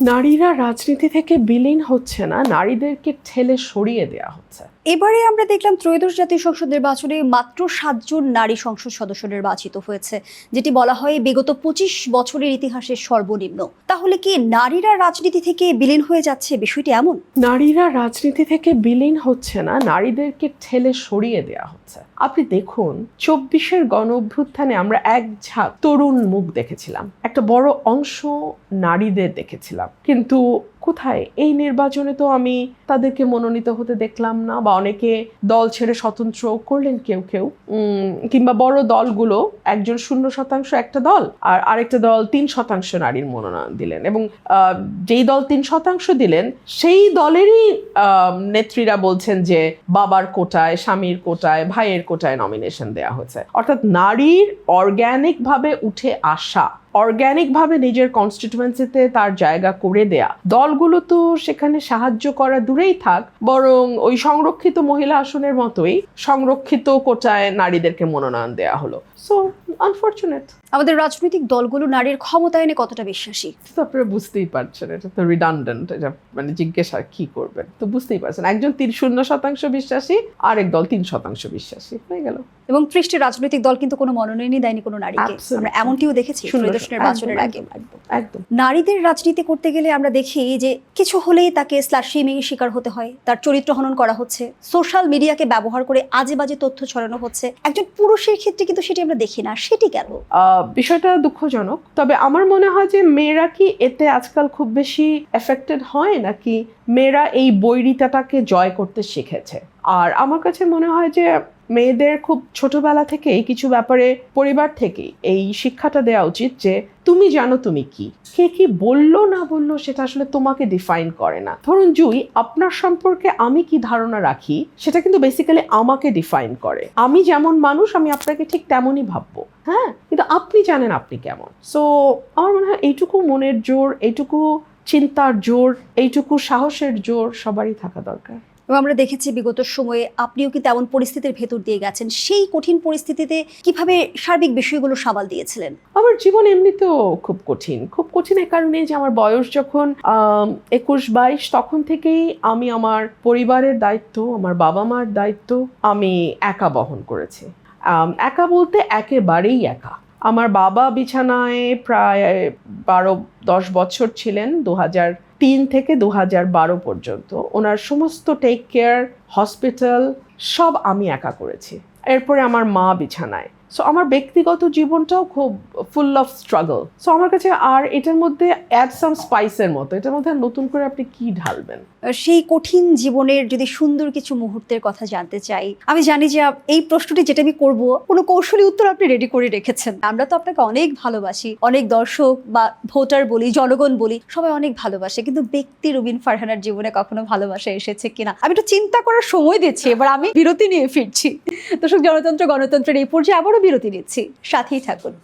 নারীরা রাজনীতি থেকে বিলীন হচ্ছে না, নারীদেরকে ঠেলে সরিয়ে দেয়া হচ্ছে। এবারে আমরা দেখলাম ত্রয়োদশ জাতীয় সংসদ নির্বাচনে মাত্র 7 জন নারী সংসদ সদস্য নির্বাচিত হয়েছে, যেটি বলা হয় বিগত 25 বছরের ইতিহাসের সর্বনিম্ন। তাহলে কি নারীরা রাজনীতি থেকে বিলীন হয়ে যাচ্ছে, বিষয়টি এমন? নারীরা রাজনীতি থেকে বিলীন হচ্ছে না, নারীদেরকে ঠেলে সরিয়ে দেয়া হচ্ছে। আপনি দেখুন 24-এর গণ অভ্যুত্থানে আমরা এক ঝাঁক তরুণ মুখ দেখেছিলাম, একটা বড় অংশ নারীদের দেখেছিলাম, কিন্তু কোথায় এই নির্বাচনে তো আমি তাদেরকে মনোনীত হতে দেখলাম না, বা অনেকে দল ছেড়ে স্বতন্ত্র করলেন কেউ কেউ, কিংবা বড় দলগুলো একজন 0% একটা দল আর আরেকটা দল 3% নারীর মনোনয়ন দিলেন, এবং যেই দল 3% দিলেন সেই দলেরই নেত্রীরা বলছেন যে বাবার কোটায়, স্বামীর কোটায়, ভাইয়ের কোটায় নমিনেশন দেয়া হয়েছে। অর্থাৎ নারীর অর্গ্যানিক ভাবে উঠে আসা, অর্গ্যানিক ভাবে নিজের কনস্টিটুয়েন্সিতে তার জায়গা করে দেয়া দলগুলো তো সেখানে সাহায্য করা দূরেই থাক, বরং ওই সংরক্ষিত মহিলা আসনের মতোই সংরক্ষিত কোটায় নারীদেরকে মনোনয়ন দেয়া হলো। So unfortunate. আমাদের রাজনৈতিক দলগুলো নারীর ক্ষমতায়নে কতটা বিশ্বাসী? তো আপনারা বুঝতেই পারছেন, এটা তো রিডান্ডেন্ট, এটা মানে জিজ্ঞাসা কি করবেন, তো বুঝতেই পারছেন একজন 0% বিশ্বাসী, আরেক দল 3% বিশ্বাসী, হয়ে গেল। এবং 30টি রাজনৈতিক দল কিন্তু কোনো মনোনয়নই দেয়নি কোনো নারীকে। আমরা এমনটিও দেখেছি ত্রয়োদশ নির্বাচনের আগে। একদম। নারীদের রাজনীতি করতে গেলে আমরা দেখি যে কিছু হলেই তাকে স্ল্যাশিমিং শিকার হতে হয়, তার চরিত্র হনন করা হচ্ছে, সোশ্যাল মিডিয়াকে ব্যবহার করে আজে বাজে তথ্য ছড়ানো হচ্ছে। একজন পুরুষের ক্ষেত্রে কিন্তু সেটি আমরা দেখি না, সেটি কেন? বিষয়টা দুঃখজনক, তবে আমার মনে হয় যে মেয়েরা কি এতে আজকাল খুব বেশি এফেক্টেড হয়, নাকি মেয়েরা এই বৈরিতাটাকে জয় করতে শিখেছে। আর আমার কাছে মনে হয় যে মেয়েদের খুব ছোটবেলা থেকেই কিছু ব্যাপারে পরিবার থেকেই এই শিক্ষাটা দেওয়া উচিত যে তুমি জানো তুমি কি, কে কি বললো না বললো সেটা আসলে তোমাকে ডিফাইন করে না। ধরুন জুই, আপনার সম্পর্কে আমি কি ধারণা রাখি সেটা কিন্তু বেসিক্যালি আমাকে ডিফাইন করে। আমি যেমন মানুষ, আমি আপনাকে ঠিক তেমনই ভাববো, হ্যাঁ, কিন্তু আপনি জানেন আপনি কেমন। সো আমার মনে হয় এইটুকু মনের জোর, এইটুকু চিন্তার জোর, এইটুকু সাহসের জোর সবারই থাকা দরকার। এবং আমরা দেখেছি বিগত সময়ে আপনিও কিন্তু এমন পরিস্থিতির ভেতর দিয়ে গেছেন। সেই কঠিন পরিস্থিতিতে কিভাবে সার্বিক বিষয়গুলো সামাল দিয়েছিলেন? আমার জীবন এমনিতেও খুব কঠিন, খুব কঠিন এই কারণে যে আমার বয়স যখন 21-22 তখন থেকেই আমি আমার পরিবারের দায়িত্ব, আমার বাবা মার দায়িত্ব আমি একা বহন করেছি। একা বলতে একেবারেই একা। আমার বাবা বিছানায় প্রায় 12-10 বছর ছিলেন, 2003 থেকে 2012 পর্যন্ত। ওনার সমস্ত টেক কেয়ার, হসপিটাল সব আমি একা করেছি। এরপরে আমার মা বিছানায়। সো আমার ব্যক্তিগত জীবনটাও খুব ফুল অফ স্ট্রাগল। সো আমার কাছে আর এটার মধ্যে অ্যাড সাম স্পাইসের মতো, এটার মধ্যে নতুন করে আপনি কি ঢালবেন? সেই কঠিন জীবনের যদি সুন্দর কিছু মুহূর্তের কথা জানতে চাই, আমি জানি যে এই প্রশ্নটি যেটা আমি করব কোনো কৌশলী উত্তর আপনি রেডি করে রেখেছেন। আমরা তো আপনাকে অনেক ভালোবাসি, অনেক দর্শক বা ভোটার বলি, জনগণ বলি, সবাই অনেক ভালোবাসে, কিন্তু ব্যক্তি রুবিন ফারহানার জীবনে কখনো ভালোবাসা এসেছে কিনা আমি একটু চিন্তা করার সময় দিচ্ছি। এবার আমি বিরতি নিয়ে ফিরছি। দর্শক, গণতন্ত্রের এই পর্যায়ে আবারও বিরতি নিচ্ছি, সাথেই থাকুন।